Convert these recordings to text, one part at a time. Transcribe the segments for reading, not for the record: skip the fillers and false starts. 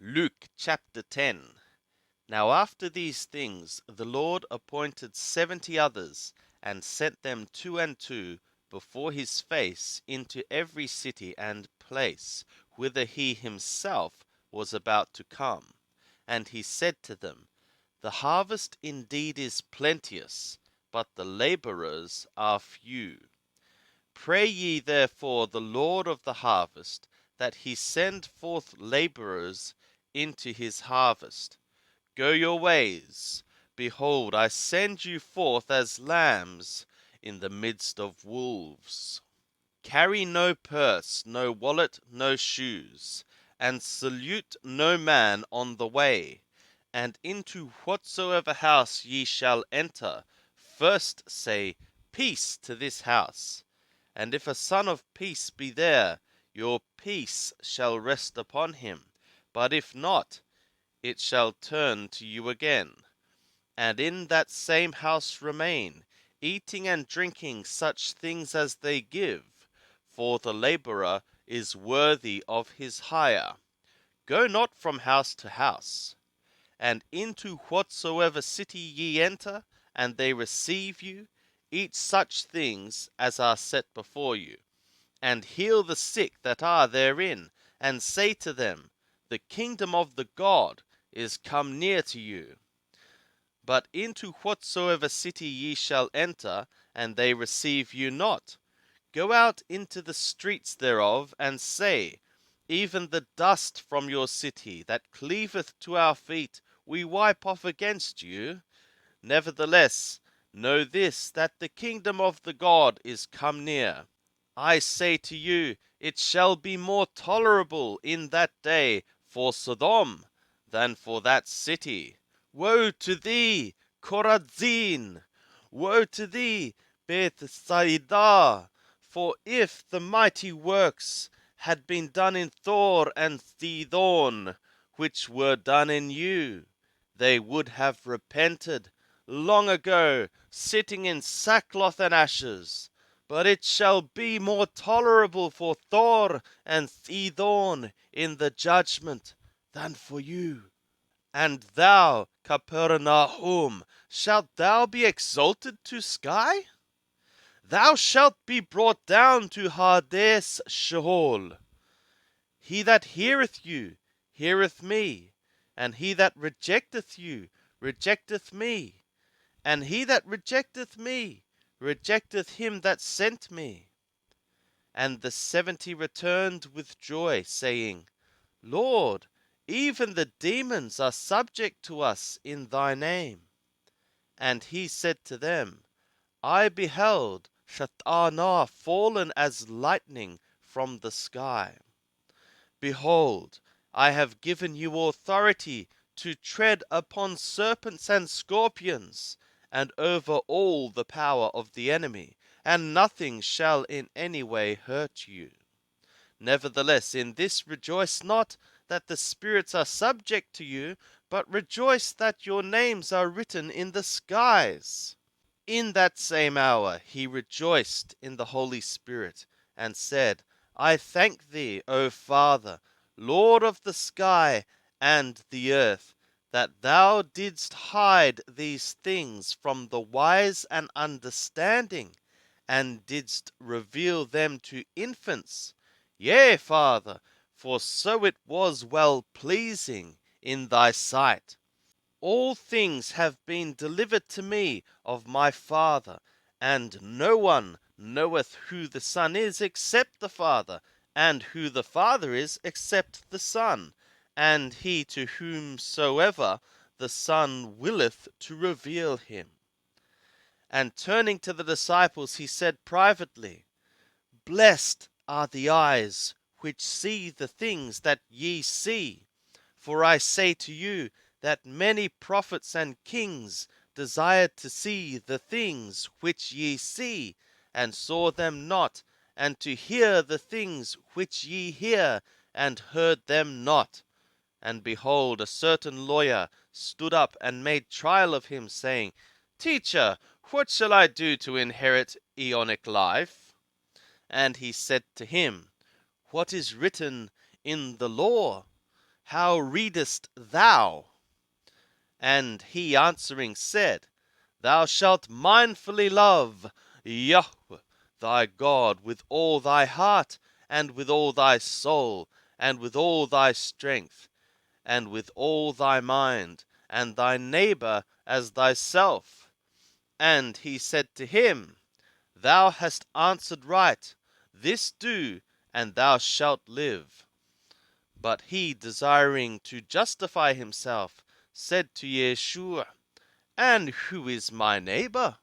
Luke chapter 10. Now after these things the Lord appointed 70 others, and sent them two and two before his face into every city and place whither he himself was about to come. And he said to them, The harvest indeed is plenteous, but the laborers are few. Pray ye therefore the Lord of the harvest, that he send forth laborers into his harvest. Go your ways. Behold, I send you forth as lambs in the midst of wolves. Carry no purse, no wallet, no shoes, and salute no man on the way. And into whatsoever house ye shall enter, first say, Peace to this house. And if a son of peace be there, your peace shall rest upon him. But if not, it shall turn to you again. And in that same house remain, eating and drinking such things as they give, for the laborer is worthy of his hire. Go not from house to house. And into whatsoever city ye enter, and they receive you, eat such things as are set before you, and heal the sick that are therein, and say to them, The kingdom of the God is come near to you. But into whatsoever city ye shall enter, and they receive you not, go out into the streets thereof, and say, Even the dust from your city that cleaveth to our feet we wipe off against you. Nevertheless, know this, that the kingdom of the God is come near. I say to you, it shall be more tolerable in that day for Sodom than for that city. Woe to thee, Chorazin! Woe to thee, Bethsaida! For if the mighty works had been done in Thor and Sidon, which were done in you, they would have repented long ago, sitting in sackcloth and ashes. But it shall be more tolerable for Thor and Sidon in the judgment than for you. And thou, Capernaum, shalt thou be exalted to sky? Thou shalt be brought down to Hades Sheol. He that heareth you heareth me, and he that rejecteth you rejecteth me, and he that rejecteth me rejecteth him that sent me. And the 70 returned with joy, saying, Lord, even the demons are subject to us in thy name. And he said to them, I beheld Satan fallen as lightning from the sky. Behold, I have given you authority to tread upon serpents and scorpions, and over all the power of the enemy, and nothing shall in any way hurt you. Nevertheless, in this rejoice not that the spirits are subject to you, but rejoice that your names are written in the skies. In that same hour he rejoiced in the Holy Spirit, and said, I thank thee, O Father, Lord of the sky and the earth, that thou didst hide these things from the wise and understanding, and didst reveal them to infants. Yea, Father, for so it was well pleasing in thy sight. All things have been delivered to me of my Father, and no one knoweth who the Son is except the Father, and who the Father is except the Son, and he to whomsoever the Son willeth to reveal him. And turning to the disciples, he said privately, Blessed are the eyes which see the things that ye see. For I say to you that many prophets and kings desired to see the things which ye see, and saw them not, and to hear the things which ye hear, and heard them not. And behold, a certain lawyer stood up and made trial of him, saying, Teacher, what shall I do to inherit Aeonic life? And he said to him, What is written in the law? how readest thou? And he answering said, Thou shalt mindfully love Yahweh thy God with all thy heart, and with all thy soul, and with all thy strength, and with all thy mind, and thy neighbor as thyself. And he said to him, Thou hast answered right, this do, and thou shalt live. But he, desiring to justify himself, said to Yeshua, And who is my neighbor?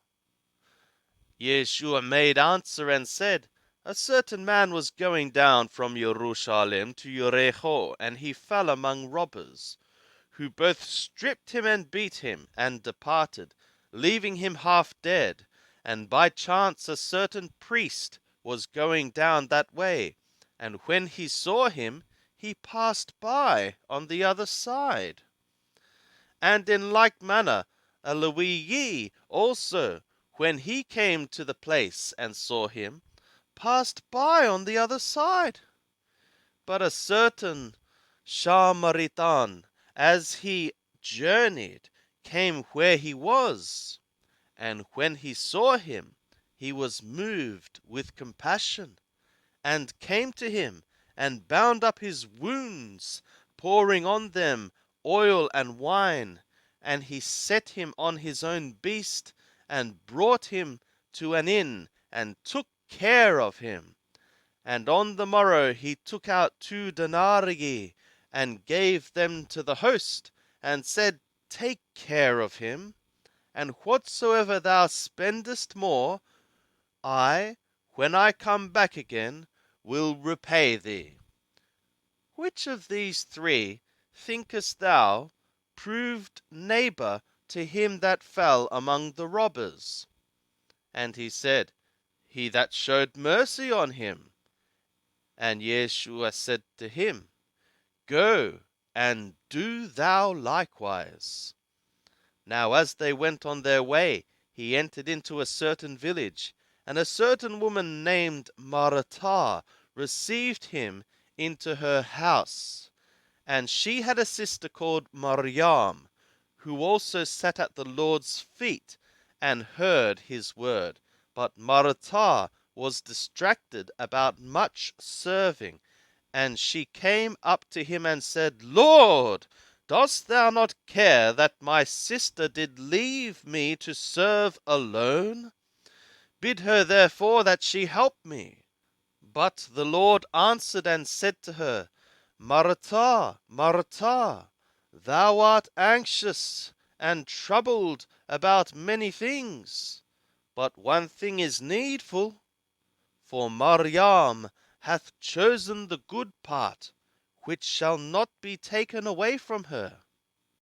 Yeshua made answer and said, A certain man was going down from Jerusalem to Jericho, and he fell among robbers, who both stripped him and beat him, and departed, leaving him half dead. And by chance a certain priest was going down that way, and when he saw him, he passed by on the other side. And in like manner a Levite also, when he came to the place and saw him, passed by on the other side. But a certain Samaritan, as he journeyed, came where he was, and when he saw him, he was moved with compassion, and came to him, and bound up his wounds, pouring on them oil and wine. And he set him on his own beast, and brought him to an inn, and took care of him. And on the morrow he took out 2 denarii, and gave them to the host, and said, Take care of him, and whatsoever thou spendest more, I, when I come back again, will repay thee. Which of these three, thinkest thou, proved neighbor to him that fell among the robbers? And he said, He that showed mercy on him. And Yeshua said to him, Go, and do thou likewise. Now as they went on their way, he entered into a certain village, and a certain woman named Martha received him into her house. And she had a sister called Maryam, who also sat at the Lord's feet and heard his word. But Martha was distracted about much serving. And she came up to him and said, Lord, dost thou not care that my sister did leave me to serve alone? Bid her therefore that she help me. But the Lord answered and said to her, Martha, Martha, thou art anxious and troubled about many things, but one thing is needful. For Maryam hath chosen the good part, which shall not be taken away from her.